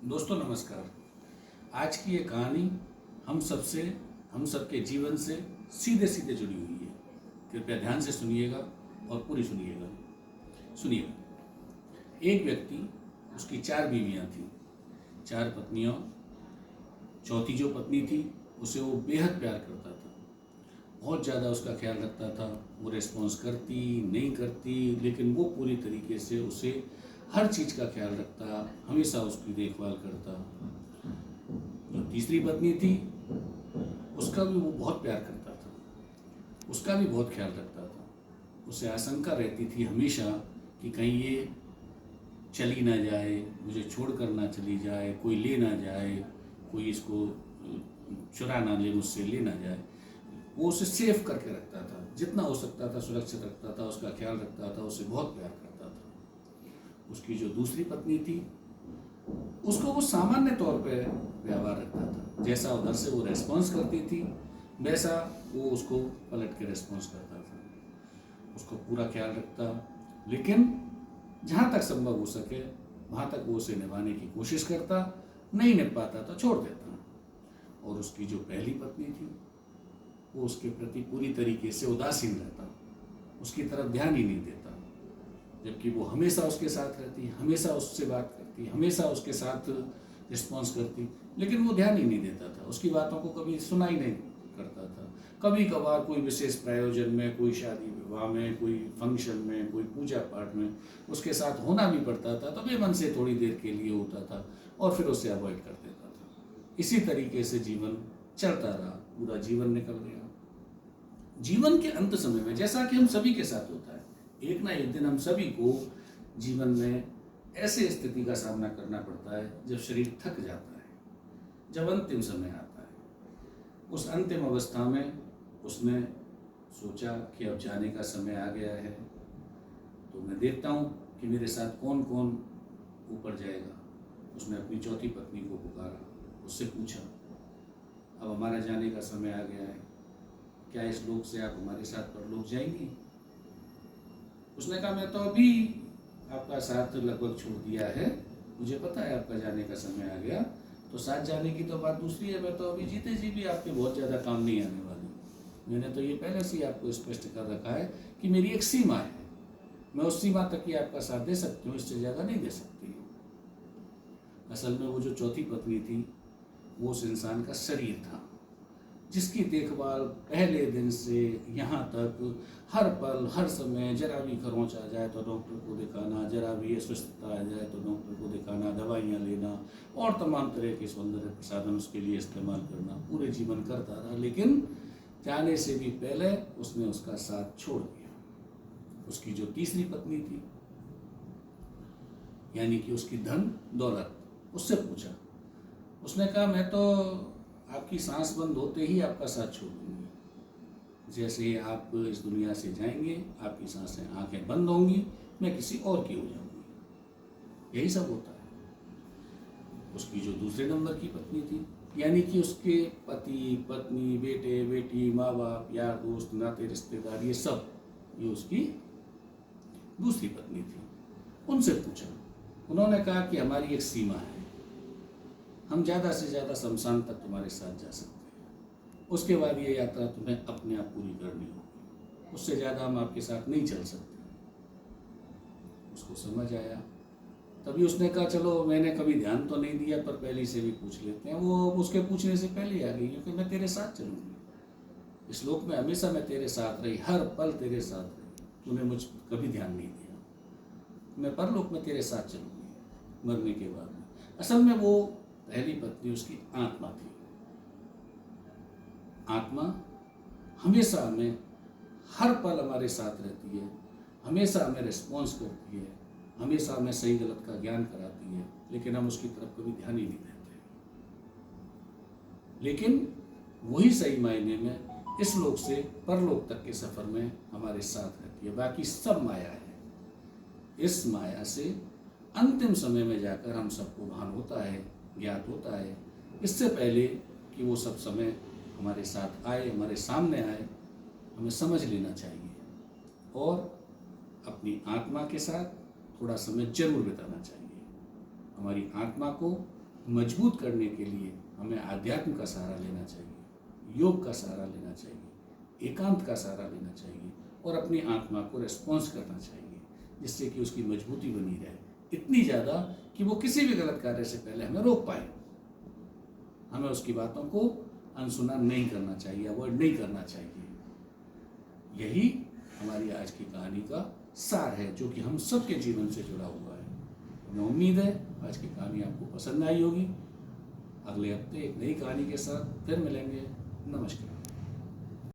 दोस्तों नमस्कार। आज की ये कहानी हम सबके जीवन से सीधे सीधे जुड़ी हुई है। कृपया ध्यान से सुनिएगा और पूरी सुनिएगा। एक व्यक्ति, उसकी 4 बीवियां थीं, 4 पत्नियों। चौथी जो पत्नी थी उसे वो बेहद प्यार करता था, बहुत ज़्यादा उसका ख्याल रखता था। वो रिस्पॉन्स करती नहीं करती, लेकिन वो पूरी तरीके से उसे हर चीज़ का ख्याल रखता, हमेशा उसकी देखभाल करता। जो तीसरी पत्नी थी उसका भी वो बहुत प्यार करता था, उसका भी बहुत ख्याल रखता था। उसे आशंका रहती थी हमेशा कि कहीं ये चली ना जाए, मुझे छोड़ कर ना चली जाए, कोई ले ना जाए, कोई इसको चुरा ना ले, मुझसे ले ना जाए। वो उसे सेफ करके रखता था, जितना हो सकता था सुरक्षित रखता था, उसका ख्याल रखता था, उसे बहुत प्यार करता था। उसकी जो दूसरी पत्नी थी उसको वो सामान्य तौर पे व्यवहार रखता था, जैसा उधर से वो रेस्पॉन्स करती थी वैसा वो उसको पलट के रेस्पॉन्स करता था, उसको पूरा ख्याल रखता। लेकिन जहाँ तक संभव हो सके वहाँ तक वो उसे निभाने की कोशिश करता, नहीं निभ पाता तो छोड़ देता। और उसकी जो पहली पत्नी थी वो उसके प्रति पूरी तरीके से उदासीन रहता, उसकी तरफ ध्यान ही नहीं देता, जबकि वो हमेशा उसके साथ रहती, हमेशा उससे बात करती, हमेशा उसके साथ रिस्पॉन्स करती, लेकिन वो ध्यान ही नहीं देता था, उसकी बातों को कभी सुना ही नहीं करता था। कभी कभार कोई विशेष प्रयोजन में, कोई शादी विवाह में, कोई फंक्शन में, कोई पूजा पाठ में उसके साथ होना भी पड़ता था तो बेमन से थोड़ी देर के लिए होता था और फिर उसे अवॉइड कर देता था। इसी तरीके से जीवन चलता रहा, पूरा जीवन निकल गया। जीवन के अंत समय में, जैसा कि हम सभी के साथ होता है, एक ना एक दिन हम सभी को जीवन में ऐसे स्थिति का सामना करना पड़ता है जब शरीर थक जाता है, जब अंतिम समय आता है। उस अंतिम अवस्था में उसने सोचा कि अब जाने का समय आ गया है, तो मैं देखता हूँ कि मेरे साथ कौन कौन ऊपर जाएगा। उसने अपनी चौथी पत्नी को पुकारा, उससे पूछा अब हमारा जाने का समय आ गया है, क्या इस लोक से आप हमारे साथ परलोक जाएंगी? उसने कहा मैं तो अभी आपका साथ लगभग छोड़ दिया है, मुझे पता है आपका जाने का समय आ गया, तो साथ जाने की तो बात दूसरी है, मैं तो अभी जीते जी भी आपके बहुत ज़्यादा काम नहीं आने वाली। मैंने तो ये पहले से ही आपको स्पष्ट कर रखा है कि मेरी एक सीमा है, मैं उस सीमा तक ही आपका साथ दे सकती हूँ, इससे ज़्यादा नहीं दे सकती। असल में वो जो चौथी पत्नी थी वो उस इंसान का शरीर था, जिसकी देखभाल पहले दिन से यहाँ तक हर पल हर समय, जरा भी खरोंच आ जाए तो डॉक्टर को दिखाना, जरा भी अस्वस्थता आ जाए तो डॉक्टर को दिखाना, दवाइयाँ लेना और तमाम तरह के सौंदर्य प्रसाधन उसके लिए इस्तेमाल करना पूरे जीवन करता रहा। लेकिन जाने से भी पहले उसने उसका साथ छोड़ दिया। उसकी जो तीसरी पत्नी थी, यानी कि उसकी धन दौलत, उससे पूछा। उसने कहा मैं तो आपकी सांस बंद होते ही आपका साथ छोड़ दूंगी, जैसे ही आप इस दुनिया से जाएंगे आपकी सांसें आंखें बंद होंगी, मैं किसी और की हो जाऊंगी। यही सब होता है। उसकी जो दूसरे नंबर की पत्नी थी, यानी कि उसके पति पत्नी, बेटे बेटी, माँ बाप, यार दोस्त, नाते रिश्तेदार, ये सब, ये उसकी दूसरी पत्नी थी। उनसे पूछा, उन्होंने कहा कि हमारी एक सीमा है, हम ज़्यादा से ज़्यादा शमशान तक तुम्हारे साथ जा सकते हैं, उसके बाद ये यात्रा तुम्हें अपने आप पूरी करनी होगी, उससे ज़्यादा हम आपके साथ नहीं चल सकते। उसको समझ आया, तभी उसने कहा चलो, मैंने कभी ध्यान तो नहीं दिया पर पहले से भी पूछ लेते हैं। वो उसके पूछने से पहले आ गई, क्योंकि मैं तेरे साथ चलूँगी, इस लोक में हमेशा मैं तेरे साथ रही, हर पल तेरे साथ रही, तूने मुझ कभी ध्यान नहीं दिया, मैं परलोक में तेरे साथ चलूँगी मरने के बाद में। असल में वो पहली पत्नी उसकी आत्मा थी। आत्मा हमेशा हमें हर पल हमारे साथ रहती है, हमेशा हमें रिस्पॉन्स करती है, हमेशा हमें सही गलत का ज्ञान कराती है, लेकिन हम उसकी तरफ कभी ध्यान ही नहीं देते। लेकिन वही सही मायने में इस लोक से परलोक तक के सफर में हमारे साथ रहती है, बाकी सब माया है। इस माया से अंतिम समय में जाकर हम सबको भान होता है, ज्ञात होता है। इससे पहले कि वो सब समय हमारे साथ आए, हमारे सामने आए, हमें समझ लेना चाहिए और अपनी आत्मा के साथ थोड़ा समय जरूर बिताना चाहिए। हमारी आत्मा को मजबूत करने के लिए हमें आध्यात्म का सहारा लेना चाहिए, योग का सहारा लेना चाहिए, एकांत का सहारा लेना चाहिए और अपनी आत्मा को रेस्पॉन्स करना चाहिए, जिससे कि उसकी मजबूती बनी रहे, इतनी ज़्यादा कि वो किसी भी गलत कार्य से पहले हमें रोक पाए। हमें उसकी बातों को अनसुना नहीं करना चाहिए, अवॉइड नहीं करना चाहिए। यही हमारी आज की कहानी का सार है, जो कि हम सबके जीवन से जुड़ा हुआ है। हमें उम्मीद है आज की कहानी आपको पसंद आई होगी। अगले हफ्ते एक नई कहानी के साथ फिर मिलेंगे। नमस्कार।